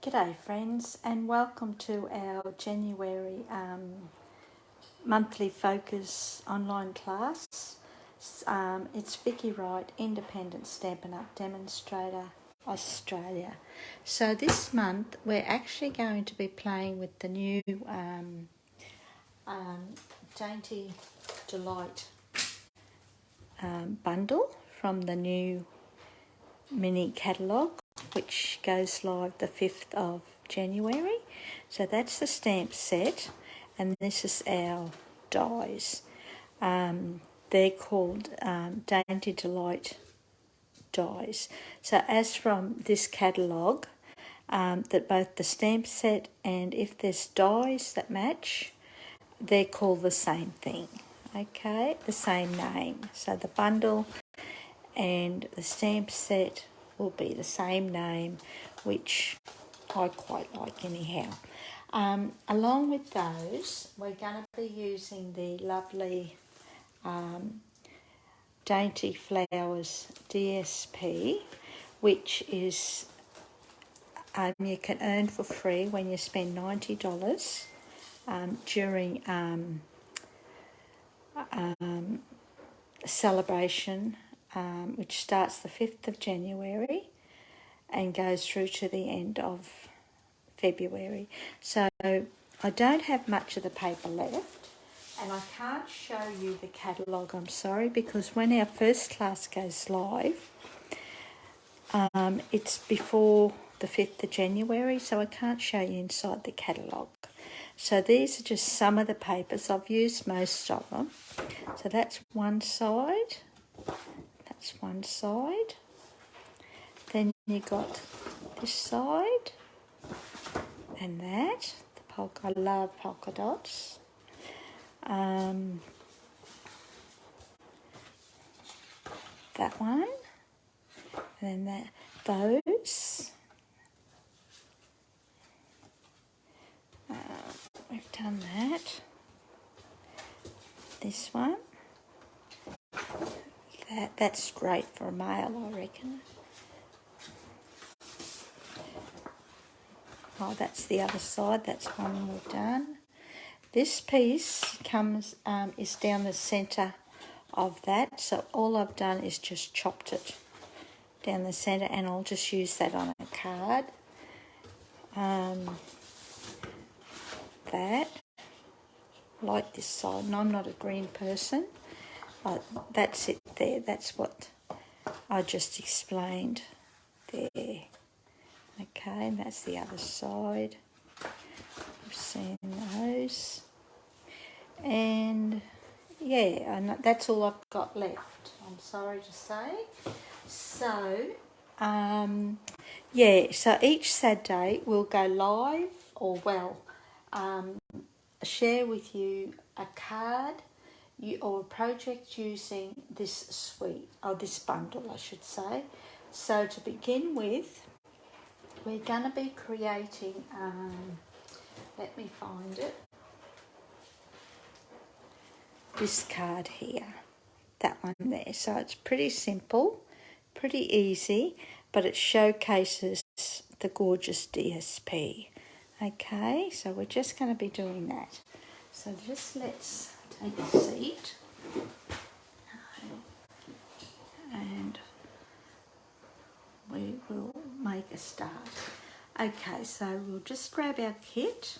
G'day friends, and welcome to our January monthly focus online class. It's Vicky Wright, Independent Stampin' Up! Demonstrator, Australia. So this month we're actually going to be playing with the new Dainty Delight bundle from the new mini catalogue, which goes live the 5th of January. So that's the stamp set, and this is our dies. They're called Dainty Delight dies. So as from this catalogue, that both the stamp set and if there's dies that match, they're called the same thing, okay, the same name. So the bundle and the stamp set will be the same name, which I quite like anyhow. Along with those, we're going to be using the lovely Dainty Flowers DSP, which is you can earn for free when you spend $90 during Sale-a-Bration, which starts the 5th of January and goes through to the end of February. So I don't have much of the paper left, and I can't show you the catalogue, I'm sorry, because when our first class goes live, it's before the 5th of January, so I can't show you inside the catalogue. So these are just some of the papers. I've used most of them. So that's one side. That's one side. Then you got this side and that. The polka, I love polka dots. That one. And then those. We've done that. This one. That's great for a male, I reckon. Oh, that's the other side. That's one we've done. This piece comes is down the centre of that. So all I've done is just chopped it down the centre, and I'll just use that on a card. That. I like this side, and I'm not a green person. That's it there. That's what I just explained there. Okay, and that's the other side. I've seen those. And yeah, and that's all I've got left, I'm sorry to say. So, yeah, so each Saturday we'll go live, or share with you a card or a project using this suite, or this bundle I should say. So to begin with, we're going to be creating, let me find it, this card here, that one there. So it's pretty simple, pretty easy, but it showcases the gorgeous DSP. Okay, so we're just going to be doing that. So just let's take a seat and we will make a start. Okay, so we'll just grab our kit.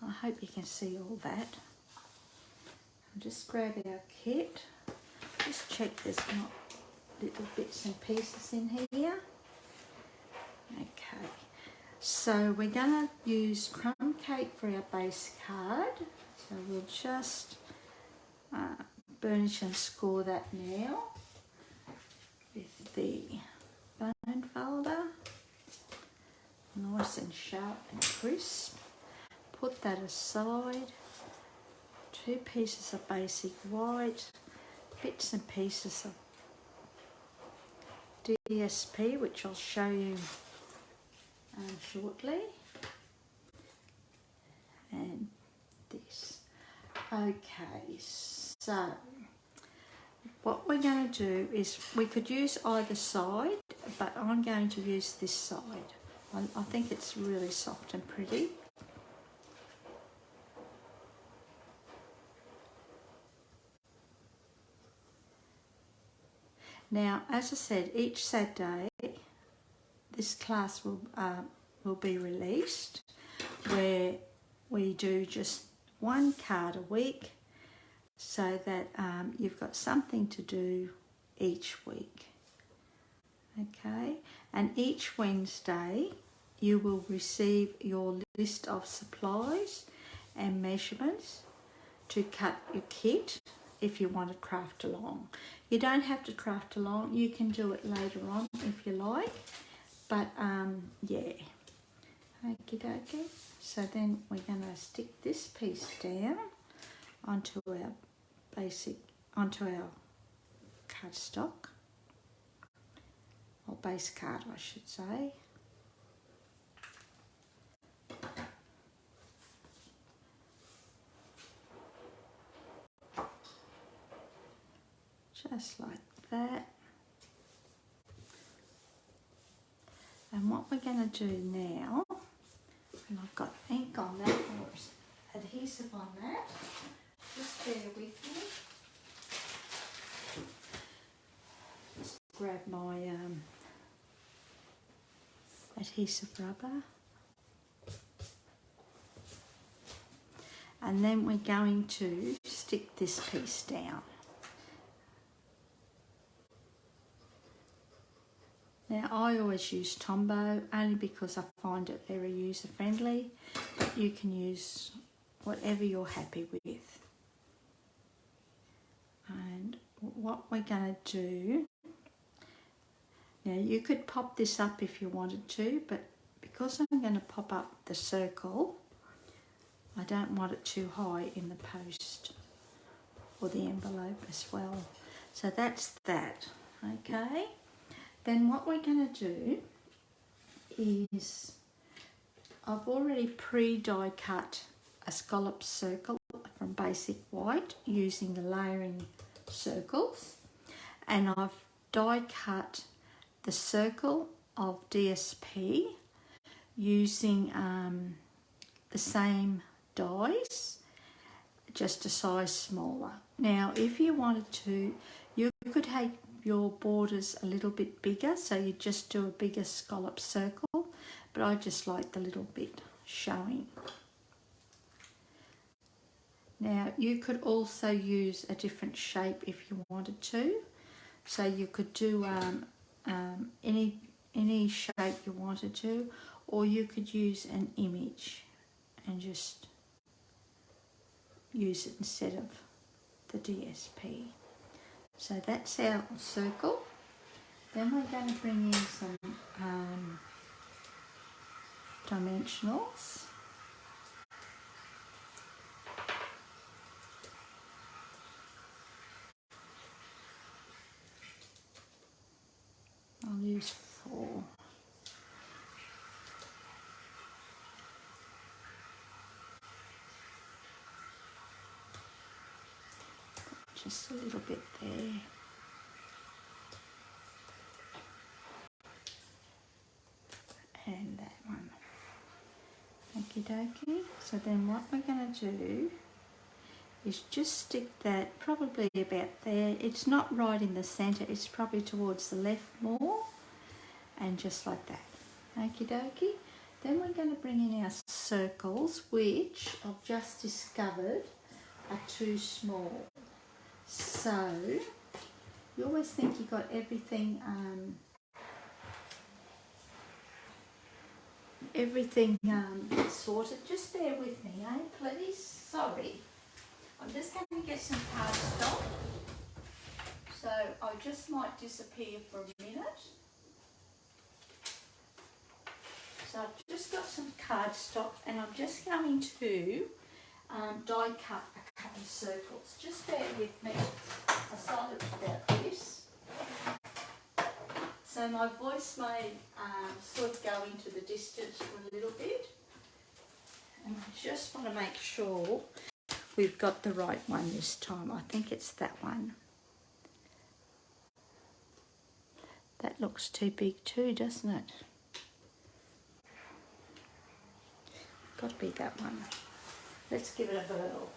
I hope you can see all that. Just grab our kit. Just check there's not little bits and pieces in here. Okay, so we're going to use Crumb Cake for our base card. So we'll just burnish and score that now with the bone folder. Nice and sharp and crisp. Put that aside. 2 pieces of basic white, bits and pieces of DSP, which I'll show you shortly, and this. Okay, so what we're going to do is, we could use either side, but I'm going to use this side. I think it's really soft and pretty. Now, as I said, each Saturday this class will be released, where we do just one card a week, so that you've got something to do each week. Okay, and each Wednesday you will receive your list of supplies and measurements to cut your kit if you want to craft along. You don't have to craft along, you can do it later on if you like, but yeah. Okie dokie. So then we're going to stick this piece down onto our cardstock, or base card I should say. Just like that. And what we're going to do now, and I've got ink on that or adhesive on that, just bear with me. Just grab my adhesive rubber. And then we're going to stick this piece down. Now, I always use Tombow only because I find it very user friendly, but you can use whatever you're happy with. And what we're going to do, now you could pop this up if you wanted to, but because I'm going to pop up the circle, I don't want it too high in the post or the envelope as well. So that's that, okay? Then what we're going to do is, I've already pre-die cut a scallop circle from Basic White using the layering circles, and I've die cut the circle of DSP using the same dies, just a size smaller. Now, if you wanted to, you could have your borders a little bit bigger, so you just do a bigger scallop circle, but I just like the little bit showing. Now, you could also use a different shape if you wanted to, so you could do any shape you wanted to, or you could use an image and just use it instead of the DSP. So that's our circle. Then we're going to bring in some dimensionals. I'll use 4. Just a little bit there. And that one. Okie dokie. So then what we're going to do is just stick that probably about there. It's not right in the centre, it's probably towards the left more. And just like that. Okie dokie. Then we're going to bring in our circles, which I've just discovered are too small. So you always think you got everything sorted. Just bear with me, please. Sorry. I'm just going to get some cardstock. So I just might disappear for a minute. So I've just got some cardstock and I'm just going to die cut a couple of circles. Just bear with me. I'm silent about this. So my voice may sort of go into the distance for a little bit. And I just want to make sure we've got the right one this time. I think it's that one. That looks too big too, doesn't it? got to be that one. Let's give it a whirl.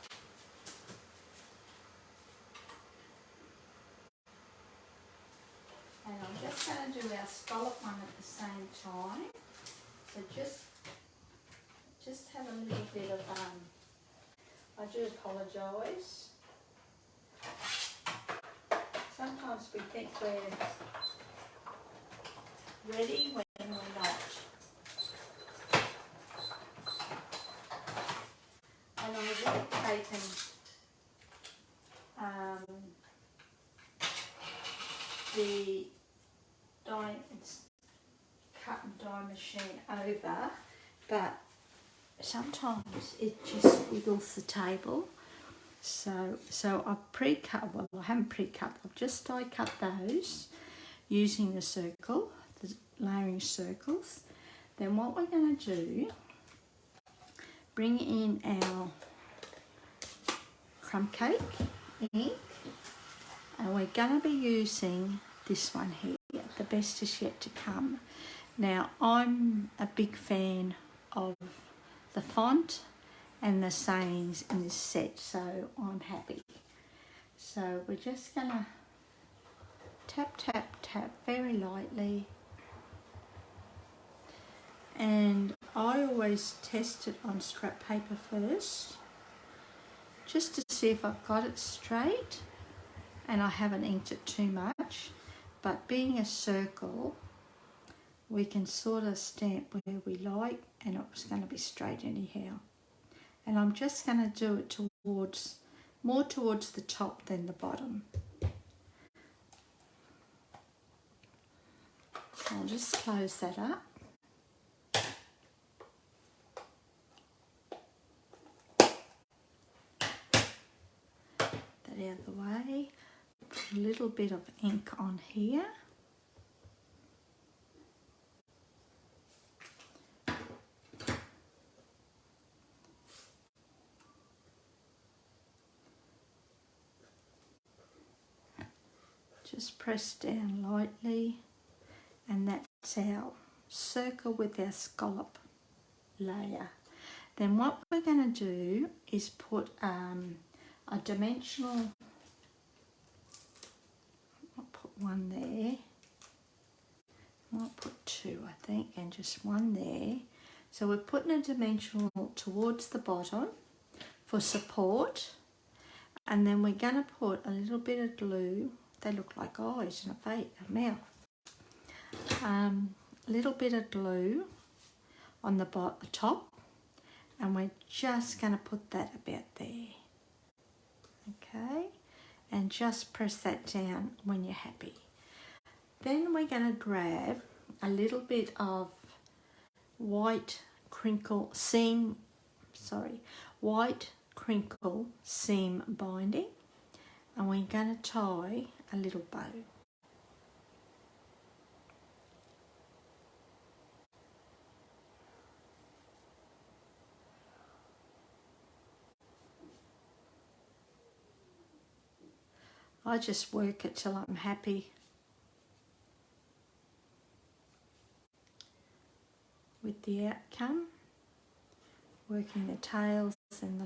And I'm just going to do our scallop one at the same time. So just have a little bit of, I do apologise. Sometimes we think we're ready when we're not. And I would have taken the cut and die machine over, but sometimes it just wiggles the table. So I've pre-cut, well I haven't pre-cut, I've just die cut those using the circle, the layering circles. Then what we're going to do, bring in our crumb cake ink, and we're going to be using this one here, The Best Is Yet to Come. Now I'm a big fan of the font and the sayings in this set, so I'm happy. So we're just going to tap, tap, tap very lightly. And I always test it on scrap paper first, just to see if I've got it straight and I haven't inked it too much. But being a circle, we can sort of stamp where we like, and it was going to be straight anyhow. And I'm just going to do it more towards the top than the bottom. I'll just close that up. That out of the way. Put a little bit of ink on here. Just press down lightly, and that's our circle with our scallop layer. Then what we're going to do is put a dimensional, I'll put one there, I'll put two I think, and just one there. So we're putting a dimensional towards the bottom for support, and then we're going to put a little bit of glue. They look like eyes and a mouth. A little bit of glue on the top, and we're just going to put that about there. Okay, and just press that down when you're happy. Then we're going to grab a little bit of white crinkle seam binding, and we're going to tie a little bow. I just work it till I'm happy with the outcome, working the tails and the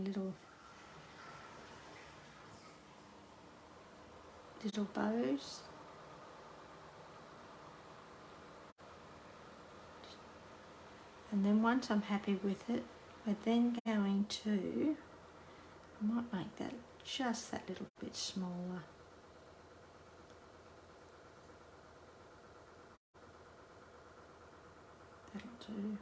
little bows. And then once I'm happy with it, we're then going to, I might make that just that little bit smaller. That'll do.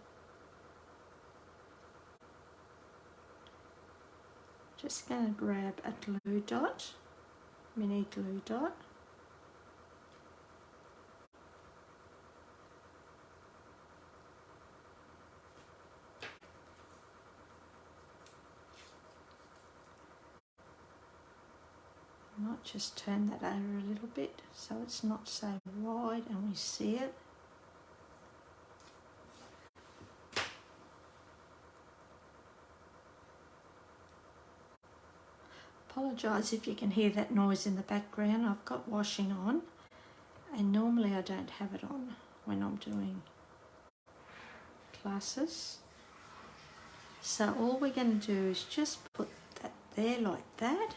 Just going to grab a glue dot, mini glue dot. I might just turn that over a little bit so it's not so wide and we see it. Apologise if you can hear that noise in the background. I've got washing on, and normally I don't have it on when I'm doing classes. So all we're going to do is just put that there like that.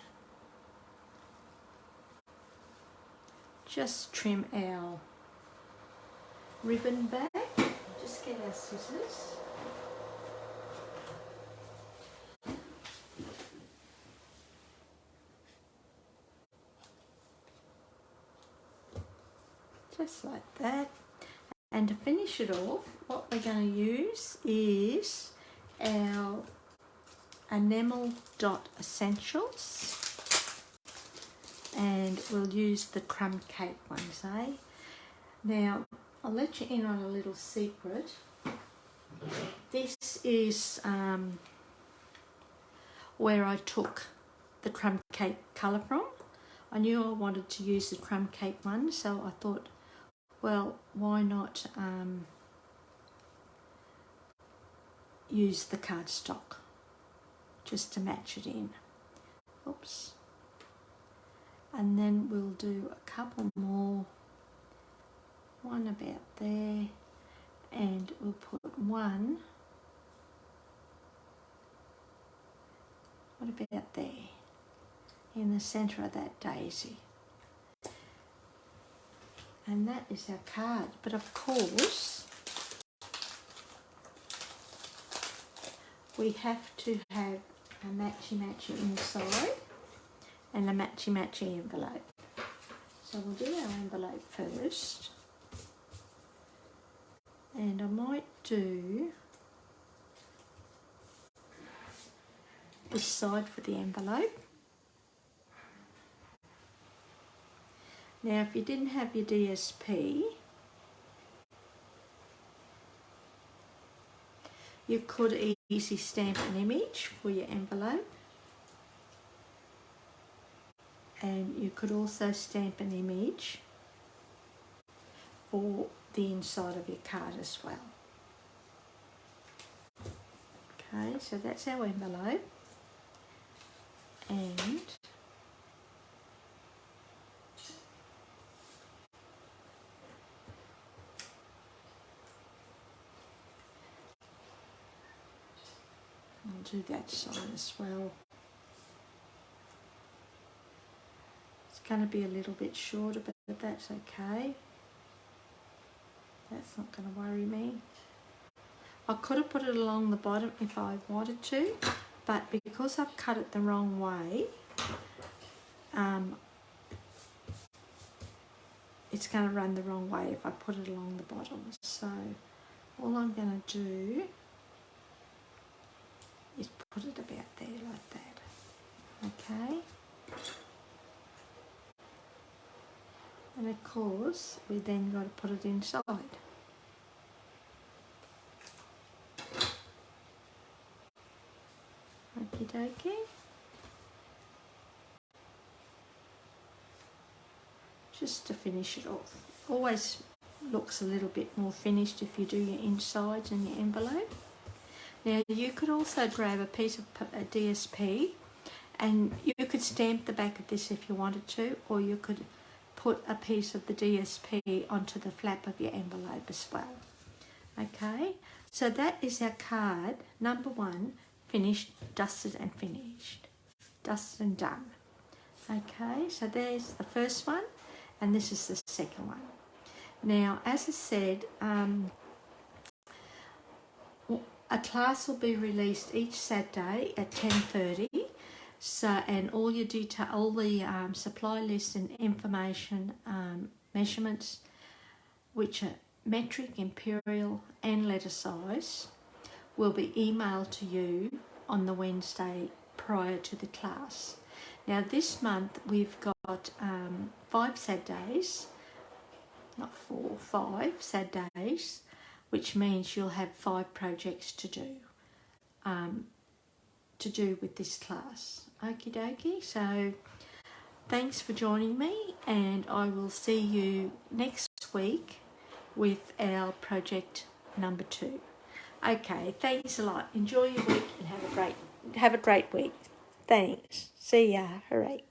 Just trim our ribbon back. Just get our scissors. Just like that. And to finish it off, what we're going to use is our enamel dot essentials. And we'll use the crumb cake ones, eh? Now, I'll let you in on a little secret. This is where I took the crumb cake colour from. I knew I wanted to use the crumb cake one, so I thought, well, why not use the cardstock just to match it in. Oops. And then we'll do a couple more, one about there, and we'll put one, what about there, in the centre of that daisy. And that is our card. But of course, we have to have a matchy-matchy inside and a matchy-matchy envelope. So we'll do our envelope first. And I might do this side for the envelope. Now, if you didn't have your DSP, you could easily stamp an image for your envelope. And you could also stamp an image for the inside of your card as well. Okay, so that's our envelope. And I'll do that side as well. It's going to be a little bit shorter, but that's okay. That's not going to worry me. I could have put it along the bottom if I wanted to, but because I've cut it the wrong way, it's going to run the wrong way if I put it along the bottom. So all I'm going to do is put it about there like that. Okay. And of course, we then got to put it inside. Okie dokie. Just to finish it off. Always looks a little bit more finished if you do your insides and your envelope. Now you could also grab a piece of a DSP and you could stamp the back of this if you wanted to, or you could put a piece of the DSP onto the flap of your envelope as well. Okay, so that is our card number 1, finished, dusted and finished. Dusted and done. Okay, so there's the first one and this is the second one. Now, as I said, a class will be released each Saturday at 10:30. So, and all your detail, all the supply list and information, measurements, which are metric, imperial, and letter size, will be emailed to you on the Wednesday prior to the class. Now, this month we've got 5 Saturdays, not 4, 5 Saturdays, which means you'll have 5 projects to do with this class. Okie dokie. So thanks for joining me, and I will see you next week with our project number 2. Okay, thanks a lot. Enjoy your week and have a great week. Thanks. See ya. Hooray.